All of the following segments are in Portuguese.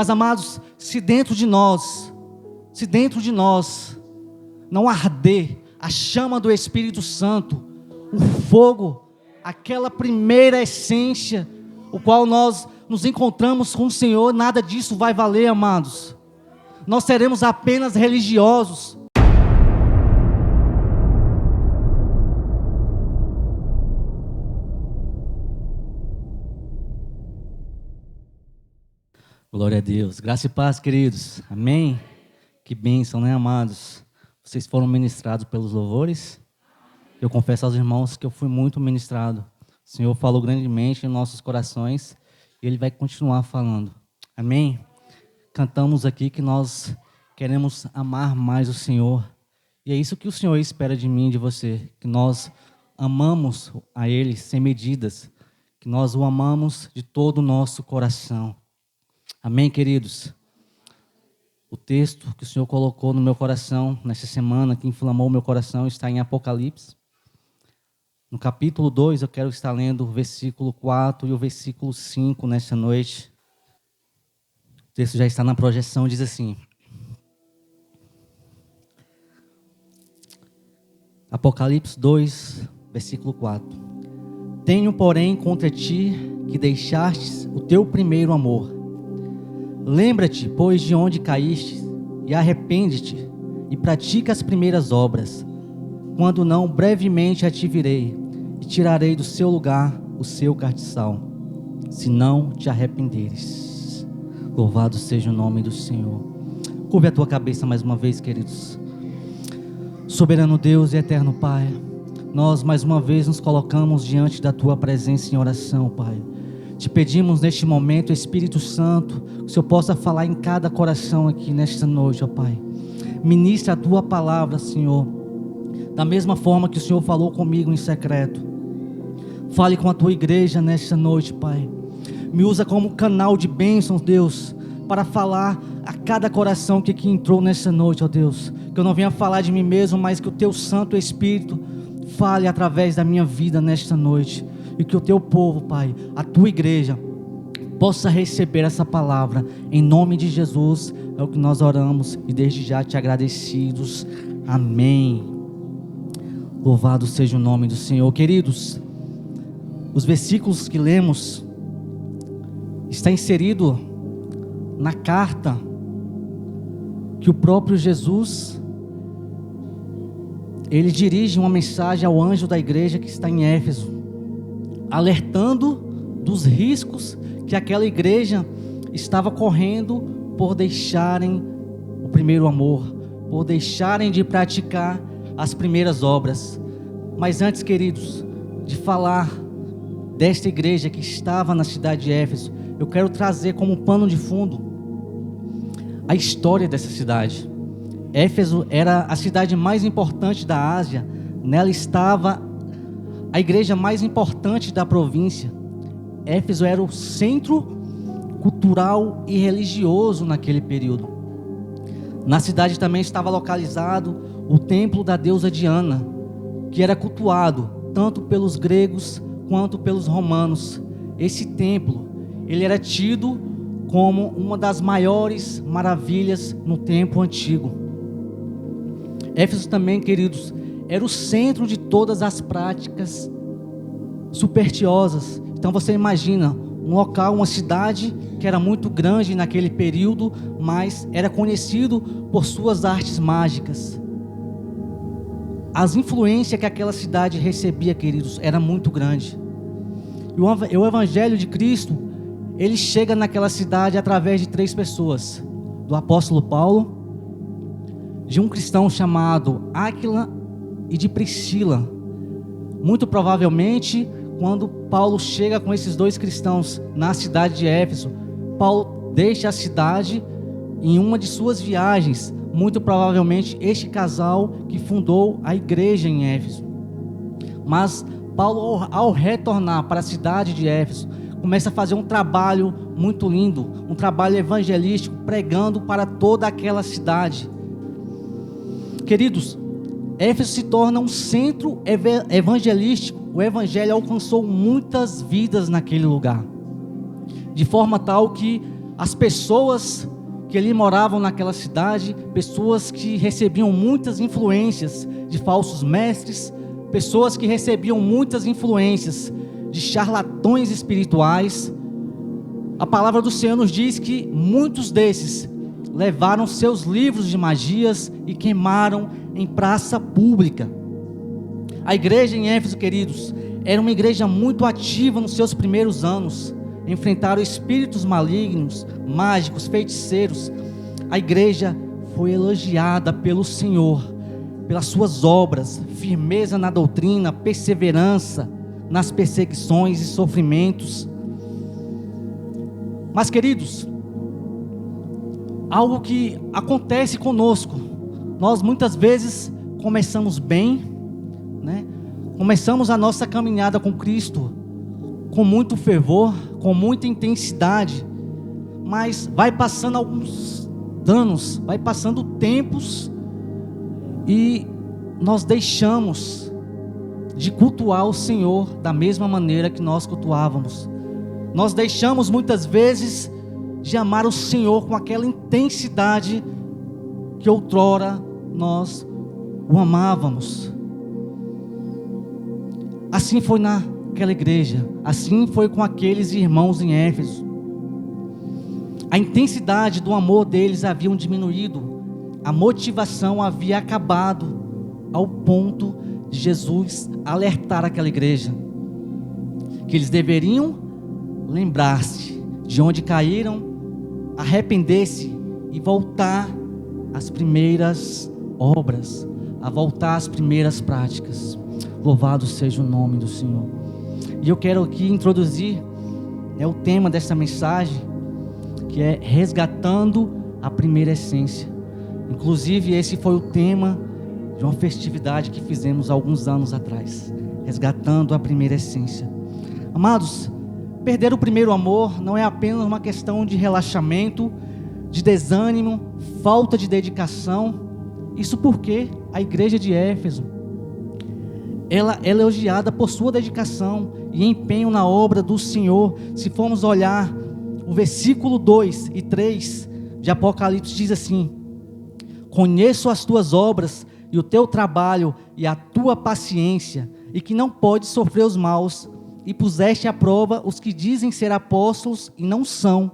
Mas, amados, se dentro de nós não arder a chama do Espírito Santo, o fogo, aquela primeira essência, o qual nós nos encontramos com o Senhor, nada disso vai valer, amados. Nós seremos apenas religiosos. Glória a Deus. Graça e paz, queridos. Amém? Que bênção, né, amados? Vocês foram ministrados pelos louvores? Eu confesso aos irmãos que eu fui muito ministrado. O Senhor falou grandemente em nossos corações e Ele vai continuar falando. Amém? Cantamos aqui que nós queremos amar mais o Senhor. E é isso que o Senhor espera de mim e de você. Que nós amamos a Ele sem medidas. Que nós o amamos de todo o nosso coração. Amém, queridos? O texto que o Senhor colocou no meu coração nessa semana, que inflamou o meu coração, está em Apocalipse. No capítulo 2, eu quero estar lendo o versículo 4 e o versículo 5 nessa noite. O texto já está na projeção, diz assim. Apocalipse 2, versículo 4. Tenho, porém, contra ti que deixastes o teu primeiro amor. Lembra-te, pois, de onde caíste, e arrepende-te, e pratica as primeiras obras. Quando não, brevemente a te virei, e tirarei do seu lugar o seu castiçal, se não te arrependeres. Louvado seja o nome do Senhor. Curve a tua cabeça mais uma vez, queridos. Soberano Deus e eterno Pai, nós mais uma vez nos colocamos diante da tua presença em oração, Pai. Te pedimos neste momento, Espírito Santo, que o Senhor possa falar em cada coração aqui nesta noite, ó Pai. Ministra a tua palavra, Senhor, da mesma forma que o Senhor falou comigo em secreto. Fale com a tua igreja nesta noite, Pai. Me usa como canal de bênçãos, Deus, para falar a cada coração que aqui entrou nesta noite, ó Deus. Que eu não venha falar de mim mesmo, mas que o teu Santo Espírito fale através da minha vida nesta noite. E que o teu povo, Pai, a tua igreja, possa receber essa palavra. Em nome de Jesus, é o que nós oramos e desde já te agradecidos. Amém. Louvado seja o nome do Senhor. Queridos, os versículos que lemos está inserido na carta que o próprio Jesus, ele dirige uma mensagem ao anjo da igreja que está em Éfeso, alertando dos riscos que aquela igreja estava correndo por deixarem o primeiro amor, por deixarem de praticar as primeiras obras. Mas antes, queridos, de falar desta igreja que estava na cidade de Éfeso, eu quero trazer como pano de fundo a história dessa cidade. Éfeso era a cidade mais importante da Ásia, nela estava a igreja mais importante da província. Éfeso era o centro cultural e religioso naquele período. Na cidade também estava localizado o templo da deusa Diana, que era cultuado tanto pelos gregos quanto pelos romanos. Esse templo, ele era tido como uma das maiores maravilhas no tempo antigo. Éfeso também, queridos, era o centro de todas as práticas superstiosas. Então você imagina um local, uma cidade que era muito grande naquele período, mas era conhecido por suas artes mágicas. As influências que aquela cidade recebia, queridos, era muito grande. E o Evangelho de Cristo, ele chega naquela cidade através de 3 pessoas: do apóstolo Paulo, de um cristão chamado Áquila e de Priscila. Muito provavelmente, quando Paulo chega com esses 2 cristãos na cidade de Éfeso, Paulo deixa a cidade em uma de suas viagens. Muito provavelmente este casal que fundou a igreja em Éfeso. Mas Paulo, ao retornar para a cidade de Éfeso, começa a fazer um trabalho muito lindo, um trabalho evangelístico, pregando para toda aquela cidade. Queridos, Éfeso se torna um centro evangelístico. O evangelho alcançou muitas vidas naquele lugar, de forma tal que as pessoas que ali moravam naquela cidade, pessoas que recebiam muitas influências de falsos mestres, pessoas que recebiam muitas influências de charlatões espirituais. A palavra do Senhor nos diz que muitos desses levaram seus livros de magias e queimaram em praça pública. A igreja em Éfeso, queridos, era uma igreja muito ativa nos seus primeiros anos. Enfrentaram espíritos malignos, mágicos, feiticeiros. A igreja foi elogiada pelo Senhor, pelas suas obras, firmeza na doutrina, perseverança nas perseguições e sofrimentos. Mas, queridos, algo que acontece conosco, nós muitas vezes começamos bem, né? Começamos a nossa caminhada com Cristo com muito fervor, com muita intensidade, mas vai passando alguns anos, vai passando tempos e nós deixamos de cultuar o Senhor da mesma maneira que nós cultuávamos. Nós deixamos muitas vezes de amar o Senhor com aquela intensidade que outrora nós o amávamos. Assim foi naquela igreja, assim foi com aqueles irmãos em Éfeso. A intensidade do amor deles havia diminuído, a motivação havia acabado, ao ponto de Jesus alertar aquela igreja, que eles deveriam lembrar-se de onde caíram, arrepender-se e voltar às primeiras obras, a voltar às primeiras práticas. Louvado seja o nome do Senhor. E eu quero aqui introduzir o tema dessa mensagem, que é resgatando a primeira essência. Inclusive esse foi o tema de uma festividade que fizemos alguns anos atrás, resgatando a primeira essência. Amados, perder o primeiro amor não é apenas uma questão de relaxamento, de desânimo, falta de dedicação. Isso porque a igreja de Éfeso, ela é elogiada por sua dedicação e empenho na obra do Senhor. Se formos olhar o versículo 2 e 3 de Apocalipse, diz assim: conheço as tuas obras e o teu trabalho e a tua paciência, e que não podes sofrer os maus, e puseste à prova os que dizem ser apóstolos e não são,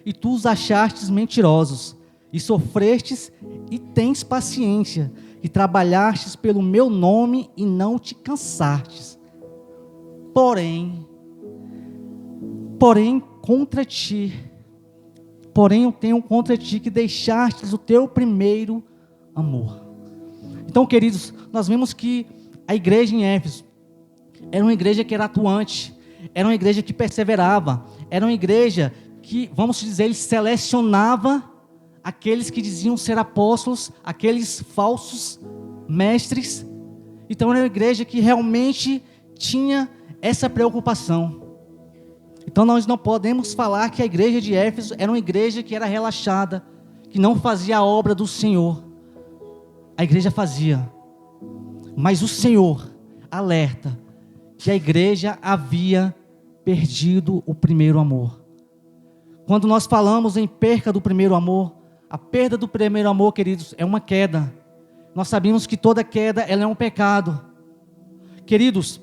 e tu os achastes mentirosos, e sofrestes e tens paciência, e trabalhastes pelo meu nome e não te cansastes. Porém eu tenho contra ti que deixastes o teu primeiro amor. Então, queridos, nós vemos que a igreja em Éfeso era uma igreja que era atuante, era uma igreja que perseverava, era uma igreja que, vamos dizer, selecionava aqueles que diziam ser apóstolos, aqueles falsos mestres. Então era uma igreja que realmente tinha essa preocupação. Então nós não podemos falar que a igreja de Éfeso era uma igreja que era relaxada, que não fazia a obra do Senhor. A igreja fazia, mas o Senhor alerta que a igreja havia perdido o primeiro amor. Quando nós falamos em perca do primeiro amor, a perda do primeiro amor, queridos, é uma queda. Nós sabemos que toda queda ela é um pecado. Queridos,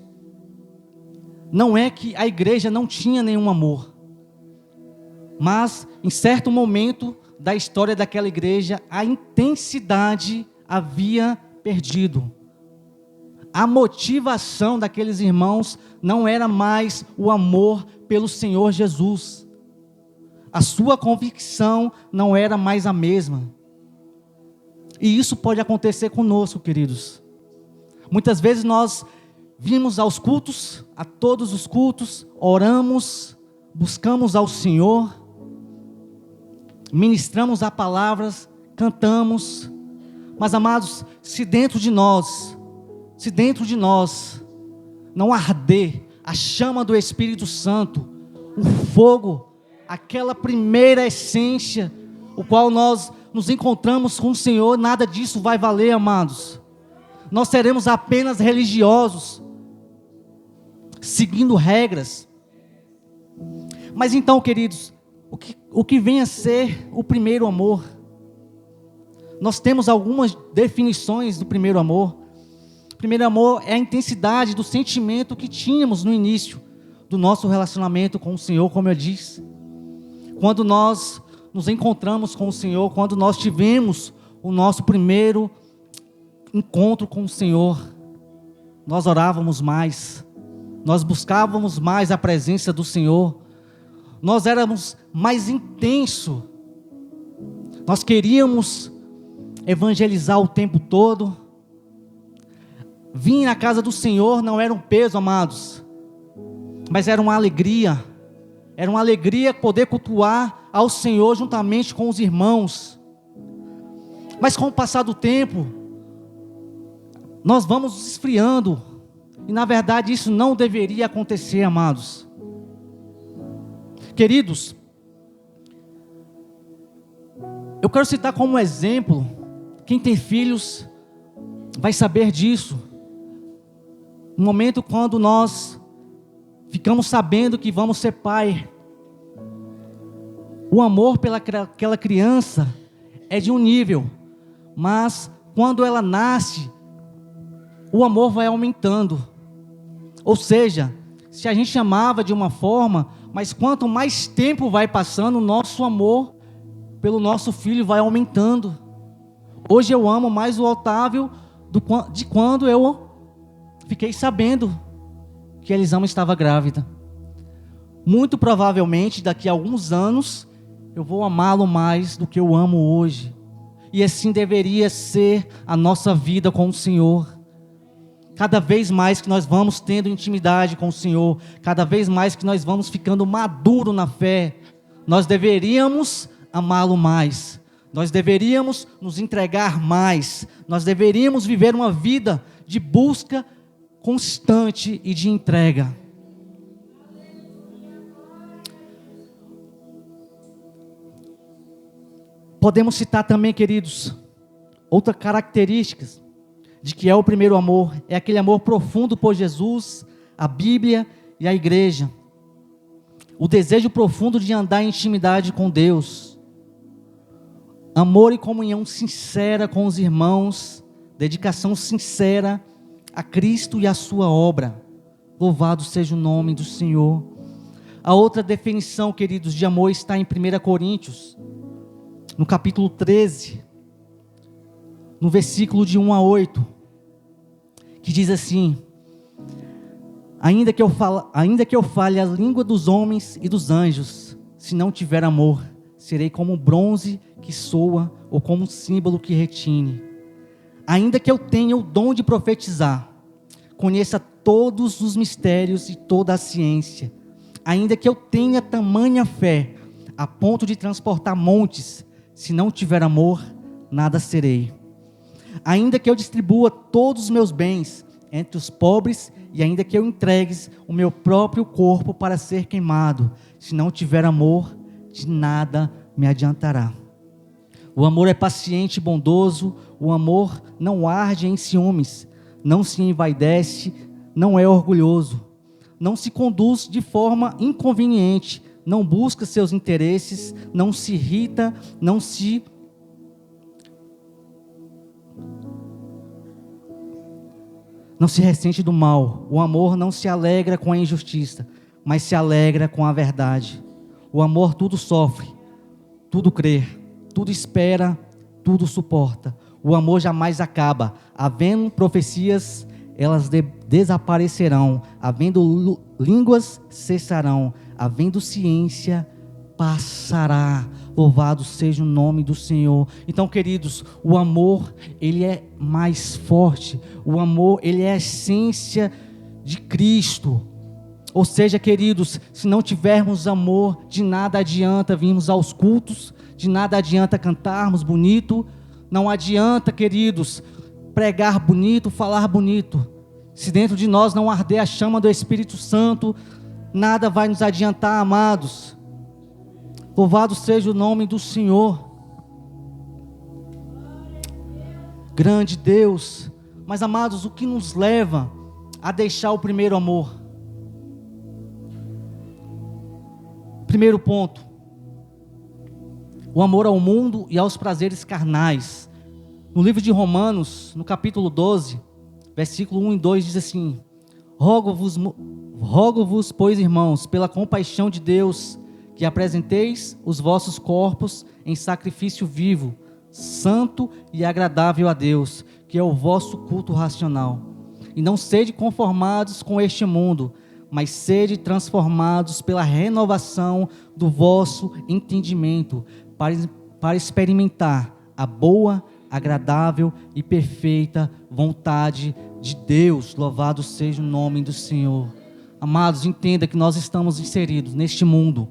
não é que a igreja não tinha nenhum amor, mas em certo momento da história daquela igreja, a intensidade havia perdido. A motivação daqueles irmãos não era mais o amor pelo Senhor Jesus. A sua convicção não era mais a mesma. E isso pode acontecer conosco, queridos. Muitas vezes nós vimos aos cultos, a todos os cultos, oramos, buscamos ao Senhor, ministramos a palavras, cantamos. Mas, amados, se dentro de nós não arder a chama do Espírito Santo, o fogo, aquela primeira essência, o qual nós nos encontramos com o Senhor, nada disso vai valer, amados. Nós seremos apenas religiosos, seguindo regras. Mas então, queridos, o que vem a ser o primeiro amor. Nós temos algumas definições do primeiro amor. O primeiro amor é a intensidade do sentimento que tínhamos no início do nosso relacionamento com o Senhor, como eu disse. Quando nós nos encontramos com o Senhor, quando nós tivemos o nosso primeiro encontro com o Senhor, nós orávamos mais, nós buscávamos mais a presença do Senhor, nós éramos mais intensos, nós queríamos evangelizar o tempo todo. Vir na casa do Senhor não era um peso, amados, mas era uma alegria poder cultuar ao Senhor juntamente com os irmãos. Mas com o passar do tempo, nós vamos nos esfriando, e na verdade isso não deveria acontecer, amados. Queridos, eu quero citar como exemplo, quem tem filhos vai saber disso. No momento quando nós ficamos sabendo que vamos ser pai, o amor pelaquela criança é de um nível, mas quando ela nasce, o amor vai aumentando. Ou seja, se a gente amava de uma forma, mas quanto mais tempo vai passando, o nosso amor pelo nosso filho vai aumentando. Hoje eu amo mais o Otávio de quando eu fiquei sabendo que a Elisama estava grávida. Muito provavelmente daqui a alguns anos eu vou amá-lo mais do que eu amo hoje. E assim deveria ser a nossa vida com o Senhor. Cada vez mais que nós vamos tendo intimidade com o Senhor, cada vez mais que nós vamos ficando maduro na fé, nós deveríamos amá-lo mais. Nós deveríamos nos entregar mais. Nós deveríamos viver uma vida de busca constante e de entrega. Podemos citar também, queridos, outras características de que é o primeiro amor. É aquele amor profundo por Jesus, a Bíblia e a igreja. O desejo profundo de andar em intimidade com Deus. Amor e comunhão sincera com os irmãos. Dedicação sincera a Cristo e a sua obra. Louvado seja o nome do Senhor. A outra definição, queridos, de amor está em 1 Coríntios, no capítulo 13, no versículo de 1 a 8, que diz assim: ainda que eu fale a língua dos homens e dos anjos, se não tiver amor, serei como bronze que soa, ou como um símbolo que retine. Ainda que eu tenha o dom de profetizar, conheça todos os mistérios e toda a ciência, ainda que eu tenha tamanha fé, a ponto de transportar montes, se não tiver amor, nada serei. Ainda que eu distribua todos os meus bens entre os pobres, e ainda que eu entregues o meu próprio corpo para ser queimado, se não tiver amor, de nada me adiantará. O amor é paciente e bondoso, o amor não arde em ciúmes, não se envaidece, não é orgulhoso, não se conduz de forma inconveniente, não busca seus interesses, não se irrita, não se ressente do mal. O amor não se alegra com a injustiça, mas se alegra com a verdade. O amor tudo sofre, tudo crê, tudo espera, tudo suporta. O amor jamais acaba. Havendo profecias, elas desaparecerão. Havendo línguas, cessarão. Havendo ciência, passará. Louvado seja o nome do Senhor. Então, queridos, o amor, ele é mais forte. O amor, ele é a essência de Cristo. Ou seja, queridos, se não tivermos amor, de nada adianta virmos aos cultos, de nada adianta cantarmos bonito, não adianta, queridos, pregar bonito, falar bonito. Se dentro de nós não arder a chama do Espírito Santo, nada vai nos adiantar, amados. Louvado seja o nome do Senhor. Grande Deus. Mas, amados, o que nos leva a deixar o primeiro amor? Primeiro ponto: o amor ao mundo e aos prazeres carnais. No livro de Romanos, no capítulo 12, versículo 1 e 2, diz assim: Rogo-vos, pois, irmãos, pela compaixão de Deus, que apresenteis os vossos corpos em sacrifício vivo, santo e agradável a Deus, que é o vosso culto racional. E não sede conformados com este mundo, mas sede transformados pela renovação do vosso entendimento, para experimentar a boa, agradável e perfeita vontade de Deus. Louvado seja o nome do Senhor. Amados, entenda que nós estamos inseridos neste mundo,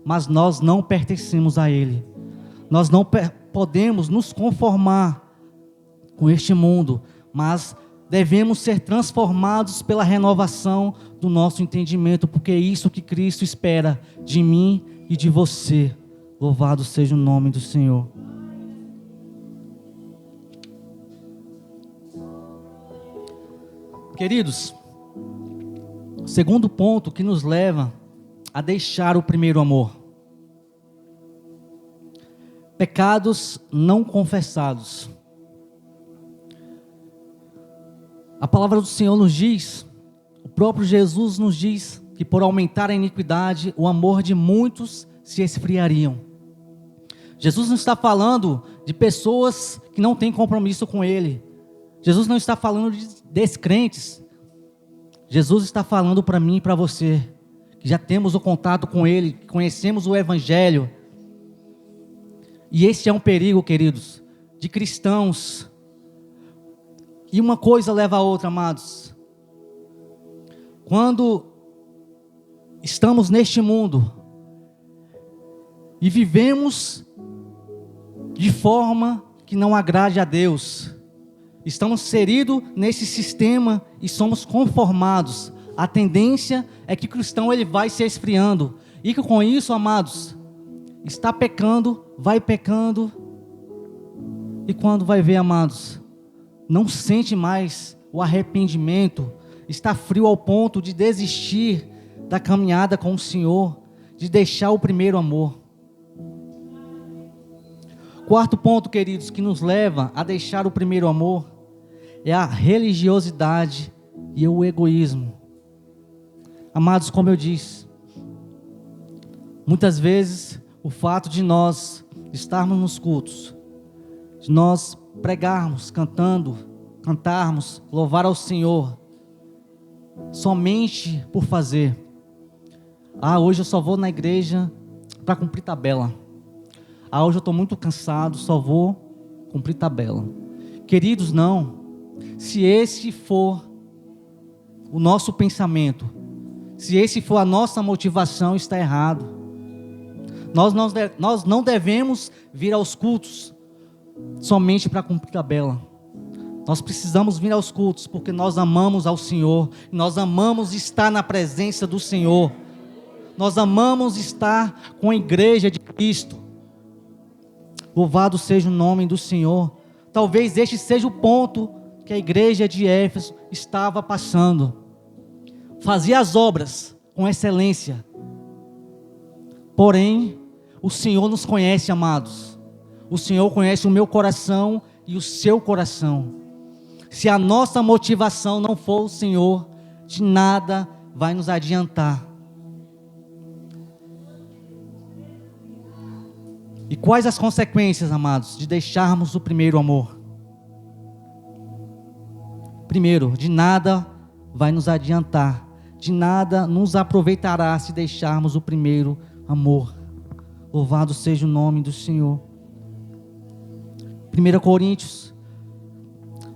mas nós não pertencemos a ele. Nós não podemos nos conformar com este mundo, mas devemos ser transformados pela renovação do nosso entendimento, porque é isso que Cristo espera de mim e de você. Louvado seja o nome do Senhor. Queridos, o segundo ponto que nos leva a deixar o primeiro amor: pecados não confessados. A palavra do Senhor nos diz, o próprio Jesus nos diz, que por aumentar a iniquidade, o amor de muitos se esfriariam. Jesus não está falando de pessoas que não têm compromisso com Ele. Jesus não está falando de descrentes. Jesus está falando para mim e para você, que já temos o contato com Ele, que conhecemos o Evangelho. E esse é um perigo, queridos, de cristãos. E uma coisa leva a outra, amados. Quando estamos neste mundo e vivemos de forma que não agrade a Deus, estamos inseridos nesse sistema e somos conformados. A tendência é que o cristão ele vai se esfriando. E que com isso, amados, está pecando, vai pecando. E quando vai ver, amados, não sente mais o arrependimento, está frio ao ponto de desistir da caminhada com o Senhor, de deixar o primeiro amor. Quarto ponto, queridos, que nos leva a deixar o primeiro amor é a religiosidade e o egoísmo. Amados, como eu disse, muitas vezes o fato de nós estarmos nos cultos, de nós pregarmos, cantarmos, louvar ao Senhor, somente por fazer. Hoje eu só vou na igreja para cumprir tabela. Hoje eu estou muito cansado, só vou cumprir tabela. Queridos, não. Se esse for o nosso pensamento, se esse for a nossa motivação, está errado. Nós não devemos vir aos cultos somente para cumprir tabela. Nós precisamos vir aos cultos porque nós amamos ao Senhor, nós amamos estar na presença do Senhor, nós amamos estar com a igreja de Cristo. Louvado seja o nome do Senhor. Talvez este seja o ponto que a igreja de Éfeso estava passando. Fazia as obras com excelência, porém o Senhor nos conhece, amados. O Senhor conhece o meu coração e o seu coração. Se a nossa motivação não for o Senhor, de nada vai nos adiantar. E quais as consequências, amados, de deixarmos o primeiro amor? Primeiro, de nada vai nos adiantar, de nada nos aproveitará se deixarmos o primeiro amor. Louvado seja o nome do Senhor. 1 Coríntios,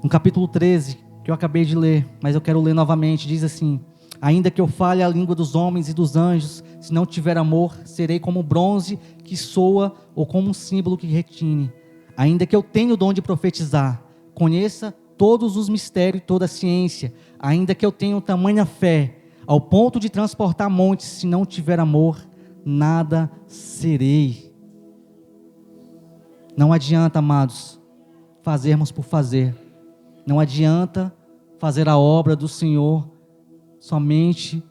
no capítulo 13, que eu acabei de ler, mas eu quero ler novamente, diz assim: ainda que eu fale a língua dos homens e dos anjos, se não tiver amor, serei como bronze que soa ou como um símbolo que retine. Ainda que eu tenha o dom de profetizar, conheça todos os mistérios e toda a ciência, ainda que eu tenha tamanha fé, ao ponto de transportar montes, se não tiver amor, nada serei. Não adianta, amados, fazermos por fazer. Não adianta fazer a obra do Senhor somente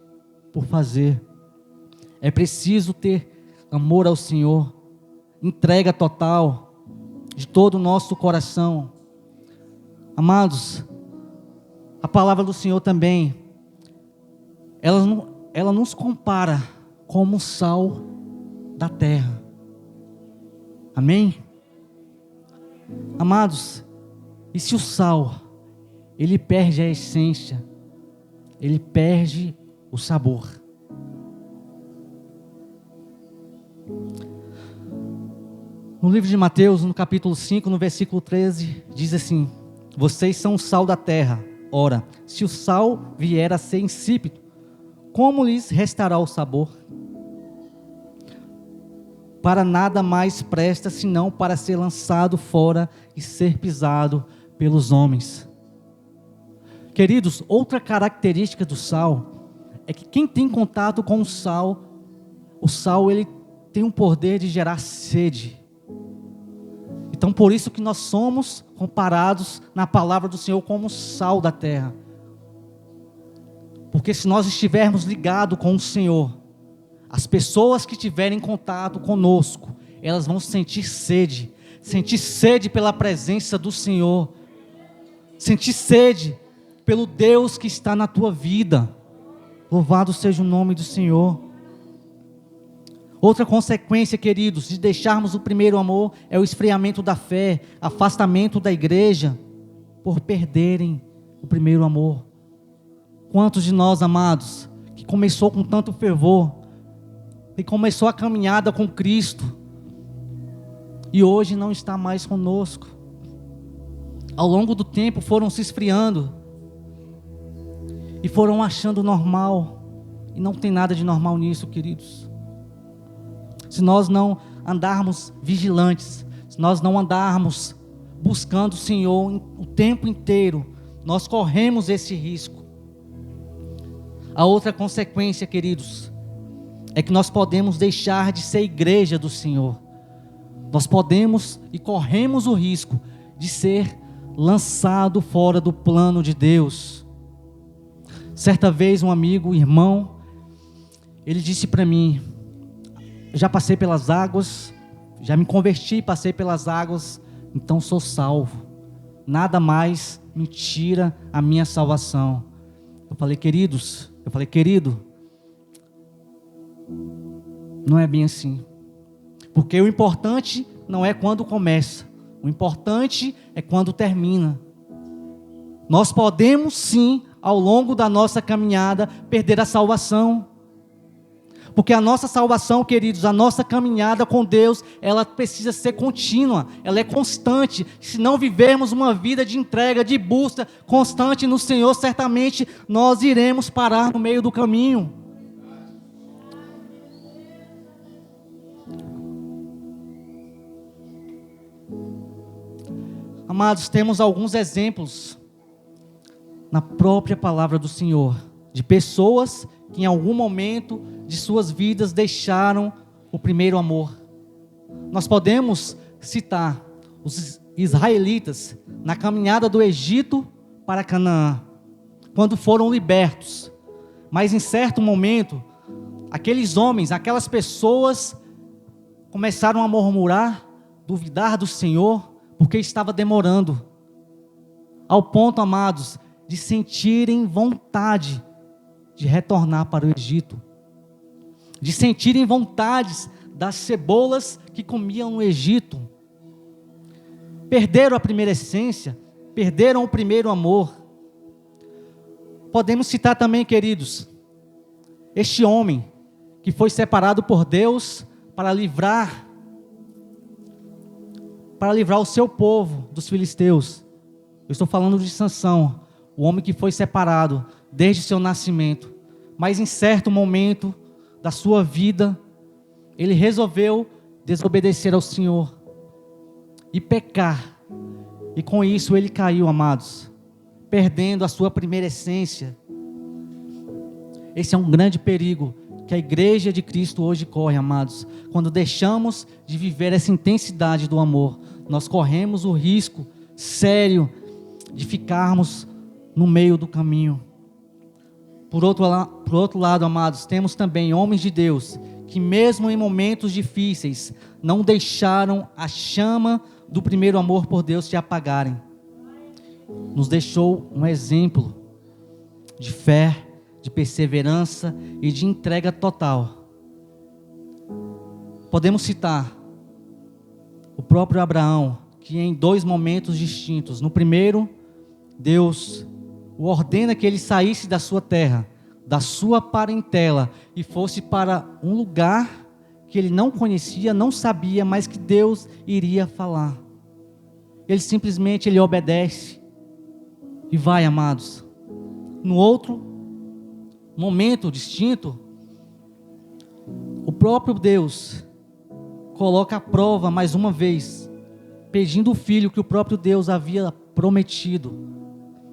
por fazer. É preciso ter amor ao Senhor. entrega total de todo o nosso coração. Amados, a palavra do Senhor também, ela nos compara como o sal da terra. Amém? Amados, e se o sal, ele perde a essência, ele perde o sabor. No livro de Mateus, no capítulo 5, no versículo 13, diz assim: vocês são o sal da terra. Ora, se o sal vier a ser insípido, como lhes restará o sabor? Para nada mais presta, senão para ser lançado fora e ser pisado pelos homens. Queridos, outra característica do sal é que quem tem contato com o sal ele tem o poder de gerar sede. Então por isso que nós somos comparados na palavra do Senhor como sal da terra. Porque se nós estivermos ligados com o Senhor, as pessoas que tiverem contato conosco, elas vão sentir sede pela presença do Senhor, sentir sede pelo Deus que está na tua vida. Louvado seja o nome do Senhor. Outra consequência, queridos, de deixarmos o primeiro amor é o esfriamento da fé, afastamento da igreja, por perderem o primeiro amor. Quantos de nós, amados, que começou com tanto fervor, e começou a caminhada com Cristo, e hoje não está mais conosco. Ao longo do tempo foram se esfriando, e foram achando normal, e não tem nada de normal nisso, queridos. Se nós não andarmos vigilantes, se nós não andarmos buscando o Senhor o tempo inteiro, nós corremos esse risco. A outra consequência, queridos, é que nós podemos deixar de ser igreja do Senhor. Nós podemos e corremos o risco de ser lançado fora do plano de Deus. Certa vez um amigo, irmão, ele disse para mim: já passei pelas águas, já me converti, passei pelas águas, então sou salvo. Nada mais me tira a minha salvação. Eu falei, querido, não é bem assim. Porque o importante não é quando começa, o importante é quando termina. Nós podemos sim, ao longo da nossa caminhada, perder a salvação. Porque a nossa salvação, queridos, a nossa caminhada com Deus, ela precisa ser contínua, ela é constante. Se não vivermos uma vida de entrega, de busca constante no Senhor, certamente nós iremos parar no meio do caminho. Amados, temos alguns exemplos na própria palavra do Senhor, de pessoas que em algum momento de suas vidas deixaram o primeiro amor. Nós podemos citar os israelitas na caminhada do Egito para Canaã, quando foram libertos. Mas em certo momento, aqueles homens, aquelas pessoas começaram a murmurar, duvidar do Senhor, porque estava demorando. Ao ponto, amados, de sentirem vontade de retornar para o Egito, de sentirem vontades das cebolas que comiam no Egito. Perderam a primeira essência, perderam o primeiro amor. Podemos citar também, queridos, este homem que foi separado por Deus para livrar o seu povo dos filisteus. Eu estou falando de Sansão, o homem que foi separado desde seu nascimento, mas em certo momento da sua vida, ele resolveu desobedecer ao Senhor e pecar, e com isso ele caiu, amados, perdendo a sua primeira essência. Esse é um grande perigo que a igreja de Cristo hoje corre, amados. Quando deixamos de viver essa intensidade do amor, nós corremos o risco sério de ficarmos no meio do caminho. Por outro lado, amados, temos também homens de Deus que mesmo em momentos difíceis, não deixaram a chama do primeiro amor por Deus se apagarem. Nos deixou um exemplo de fé, de perseverança e de entrega total. Podemos citar o próprio Abraão, que em 2 momentos distintos. No primeiro, Deus o ordena que ele saísse da sua terra, da sua parentela, e fosse para um lugar que ele não conhecia, não sabia, mas que Deus iria falar. Ele simplesmente obedece e vai, amados. No outro momento distinto, o próprio Deus coloca à prova mais uma vez, pedindo o filho que o próprio Deus havia prometido.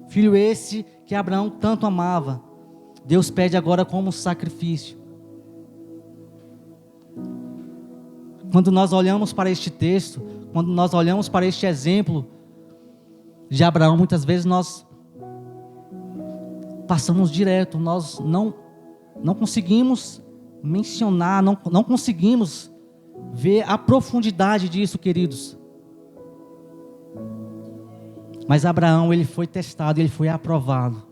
Filho esse que Abraão tanto amava. Deus pede agora como sacrifício. Quando nós olhamos para este texto, quando nós olhamos para este exemplo de Abraão, muitas vezes nós passamos direto, nós não conseguimos mencionar, não conseguimos ver a profundidade disso, queridos. Mas Abraão, ele foi testado, ele foi aprovado.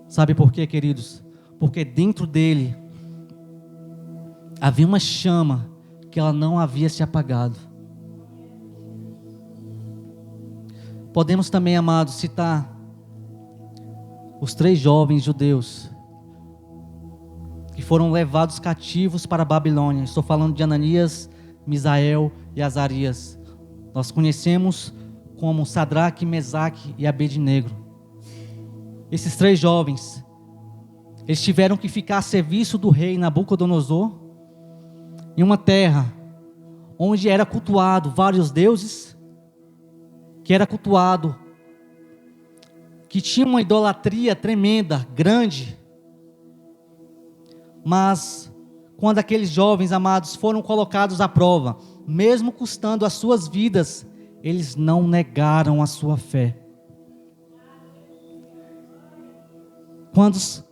Sabe por quê, queridos? Porque dentro dele havia uma chama que ela não havia se apagado. Podemos também, amados, citar os 3 jovens judeus que foram levados cativos para a Babilônia. Estou falando de Ananias, Misael e Azarias. Nós conhecemos como Sadraque, Mesaque e Abednego. Esses 3 jovens, eles tiveram que ficar a serviço do rei Nabucodonosor, em uma terra onde era cultuado vários deuses, que era cultuado, que tinha uma idolatria tremenda, grande. Mas quando aqueles jovens amados foram colocados à prova, mesmo custando as suas vidas, eles não negaram a sua fé.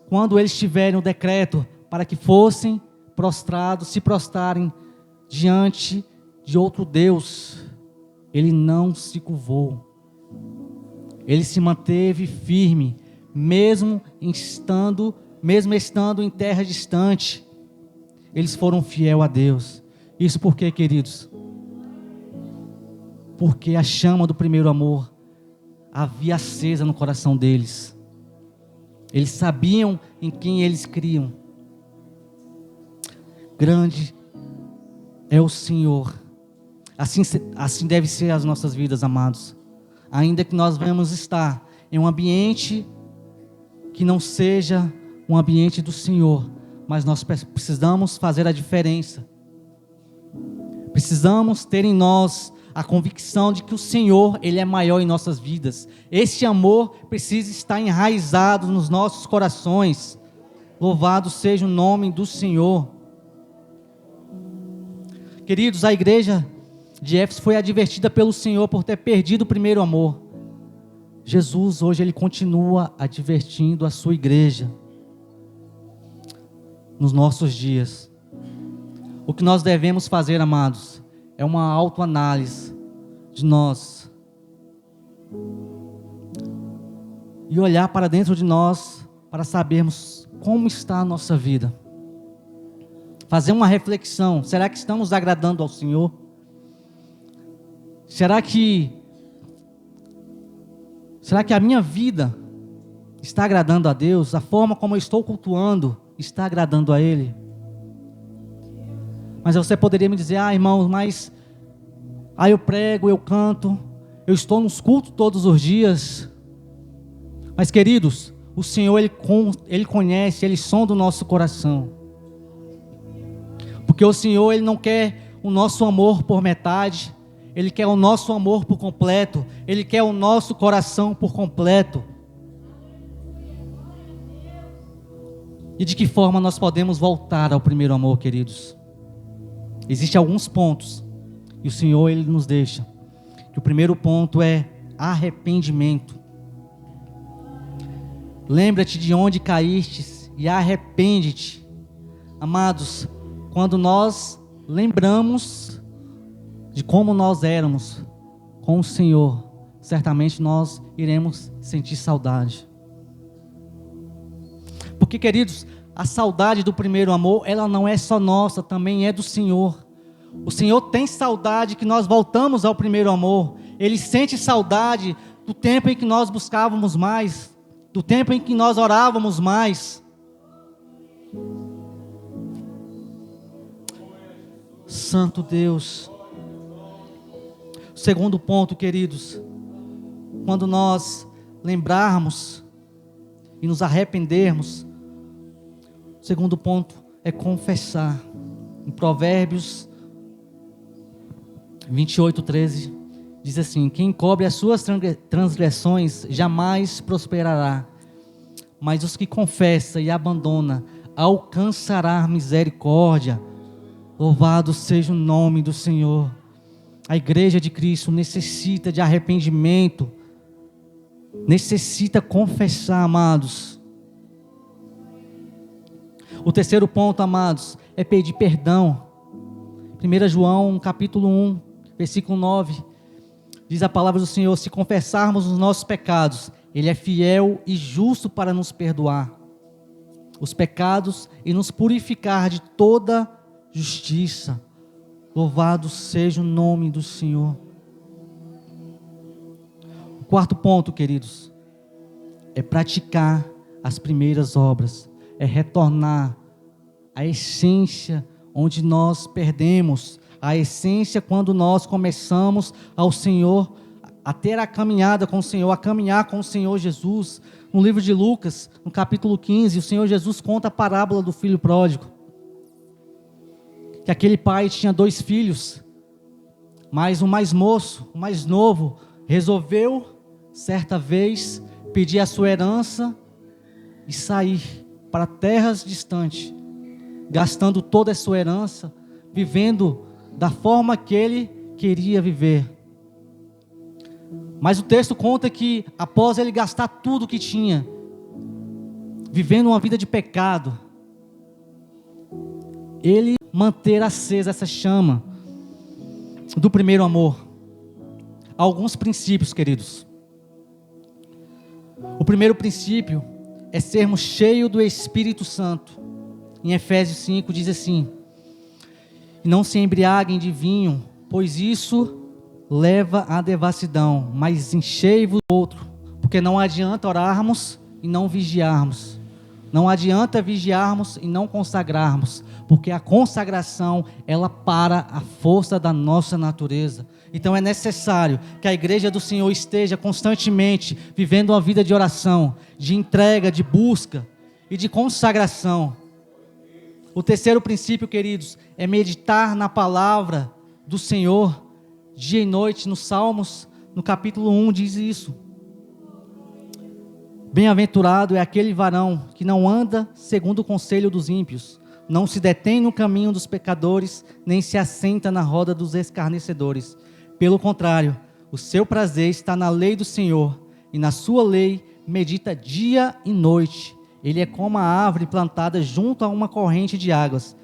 Quando eles tiverem o decreto para que fossem prostrados, se prostrarem diante de outro Deus, ele não se curvou. Ele se manteve firme, mesmo estando em terra distante. Eles foram fiel a Deus. Isso por quê, queridos? Porque a chama do primeiro amor havia acesa no coração deles. Eles sabiam em quem eles criam. Grande é o Senhor. Assim deve ser as nossas vidas, amados. Ainda que nós venhamos estar em um ambiente que não seja um ambiente do Senhor, mas nós precisamos fazer a diferença. Precisamos ter em nós a convicção de que o Senhor, Ele é maior em nossas vidas. Esse amor precisa estar enraizado nos nossos corações. Louvado seja o nome do Senhor. Queridos, a igreja de Éfeso foi advertida pelo Senhor por ter perdido o primeiro amor. Jesus hoje Ele continua advertindo a sua igreja nos nossos dias. O que nós devemos fazer, amados, é uma autoanálise de nós e olhar para dentro de nós para sabermos como está a nossa vida. Fazer uma reflexão: será que estamos agradando ao Senhor? Será que a minha vida está agradando a Deus? A forma como eu estou cultuando está agradando a Ele? Mas você poderia me dizer: irmão, mas eu prego, eu canto, eu estou nos cultos todos os dias. Mas, queridos, o Senhor, Ele conhece, Ele sonda o nosso coração. Porque o Senhor, Ele não quer o nosso amor por metade, Ele quer o nosso amor por completo, Ele quer o nosso coração por completo. E de que forma nós podemos voltar ao primeiro amor, queridos? Existem alguns pontos, e o Senhor, Ele nos deixa, que o primeiro ponto é arrependimento. Lembra-te de onde caíste e arrepende-te. Amados, quando nós lembramos de como nós éramos com o Senhor, certamente nós iremos sentir saudade. Porque, queridos, a saudade do primeiro amor, ela não é só nossa, também é do Senhor. O Senhor tem saudade que nós voltamos ao primeiro amor. Ele sente saudade do tempo em que nós buscávamos mais, do tempo em que nós orávamos mais. Santo Deus. Segundo ponto, queridos, quando nós lembrarmos e nos arrependermos, o segundo ponto é confessar. Em Provérbios 28:13 diz assim: quem encobre as suas transgressões jamais prosperará, mas os que confessa e abandona alcançará misericórdia. Louvado seja o nome do Senhor. A igreja de Cristo necessita de arrependimento, necessita confessar, amados. O terceiro ponto, amados, é pedir perdão. 1 João, capítulo 1, versículo 9, diz a palavra do Senhor: se confessarmos os nossos pecados, Ele é fiel e justo para nos perdoar os pecados e nos purificar de toda justiça. Louvado seja o nome do Senhor. O quarto ponto, queridos, é praticar as primeiras obras, é retornar à essência onde nós perdemos, a essência quando nós começamos ao Senhor, a ter a caminhada com o Senhor, a caminhar com o Senhor Jesus. No livro de Lucas, no capítulo 15, o Senhor Jesus conta a parábola do filho pródigo. Que aquele pai tinha 2 filhos, mas o mais moço, o mais novo, resolveu, certa vez, pedir a sua herança e sair para terras distantes, gastando toda a sua herança, vivendo da forma que ele queria viver. Mas o texto conta que, após ele gastar tudo que tinha, vivendo uma vida de pecado, ele manter acesa essa chama do primeiro amor. Alguns princípios, queridos. O primeiro princípio é sermos cheios do Espírito Santo. Em Efésios 5 diz assim: e não se embriaguem de vinho, pois isso leva à devassidão, mas enchei-vos do outro, porque não adianta orarmos e não vigiarmos. Não adianta vigiarmos e não consagrarmos, porque a consagração, ela para a força da nossa natureza. Então é necessário que a igreja do Senhor esteja constantemente vivendo uma vida de oração, de entrega, de busca e de consagração. O terceiro princípio, queridos, é meditar na palavra do Senhor, dia e noite. Nos Salmos, no capítulo 1, diz isso. Bem-aventurado é aquele varão que não anda segundo o conselho dos ímpios, não se detém no caminho dos pecadores, nem se assenta na roda dos escarnecedores. Pelo contrário, o seu prazer está na lei do Senhor, e na sua lei medita dia e noite. Ele é como a árvore plantada junto a uma corrente de águas,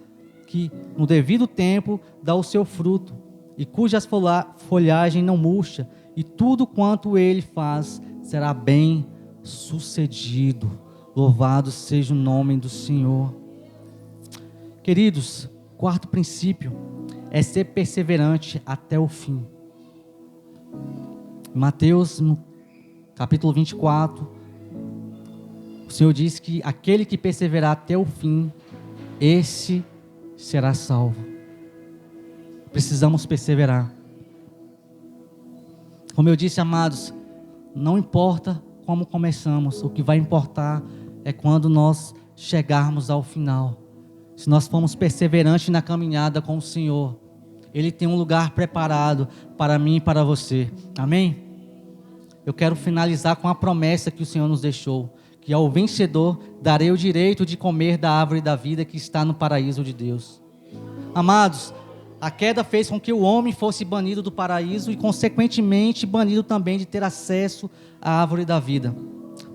que no devido tempo dá o seu fruto, e cujas folhagem não murcha, e tudo quanto ele faz será bem sucedido. Louvado seja o nome do Senhor. Queridos, quarto princípio é ser perseverante até o fim. Mateus, no capítulo 24, o Senhor diz que aquele que perseverar até o fim, esse será salvo. Precisamos perseverar. Como eu disse, amados, não importa como começamos, o que vai importar é quando nós chegarmos ao final. Se nós formos perseverantes na caminhada com o Senhor, Ele tem um lugar preparado para mim e para você. Amém? Eu quero finalizar com a promessa que o Senhor nos deixou, que ao vencedor darei o direito de comer da árvore da vida que está no paraíso de Deus. Amados, a queda fez com que o homem fosse banido do paraíso e consequentemente banido também de ter acesso à árvore da vida.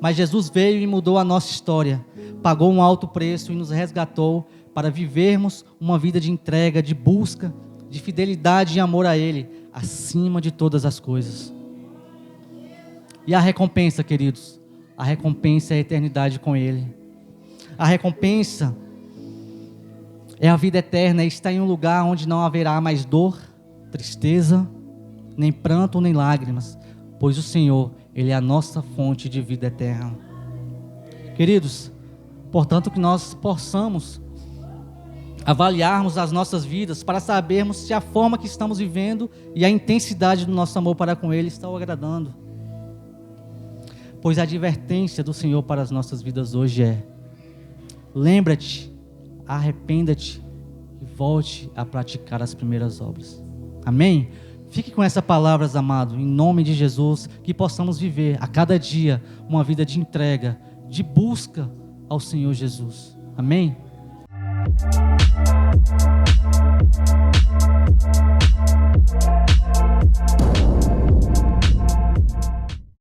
Mas Jesus veio e mudou a nossa história, pagou um alto preço e nos resgatou para vivermos uma vida de entrega, de busca, de fidelidade e amor a Ele, acima de todas as coisas. E a recompensa, queridos, a recompensa é a eternidade com Ele. A recompensa é a vida eterna, é estar em um lugar onde não haverá mais dor, tristeza, nem pranto, nem lágrimas, pois o Senhor, Ele é a nossa fonte de vida eterna. Queridos, portanto que nós possamos avaliarmos as nossas vidas para sabermos se a forma que estamos vivendo e a intensidade do nosso amor para com Ele está o agradando. Pois a advertência do Senhor para as nossas vidas hoje é: lembra-te, arrependa-te e volte a praticar as primeiras obras. Amém? Fique com essas palavras, amado, em nome de Jesus, que possamos viver a cada dia uma vida de entrega, de busca ao Senhor Jesus. Amém?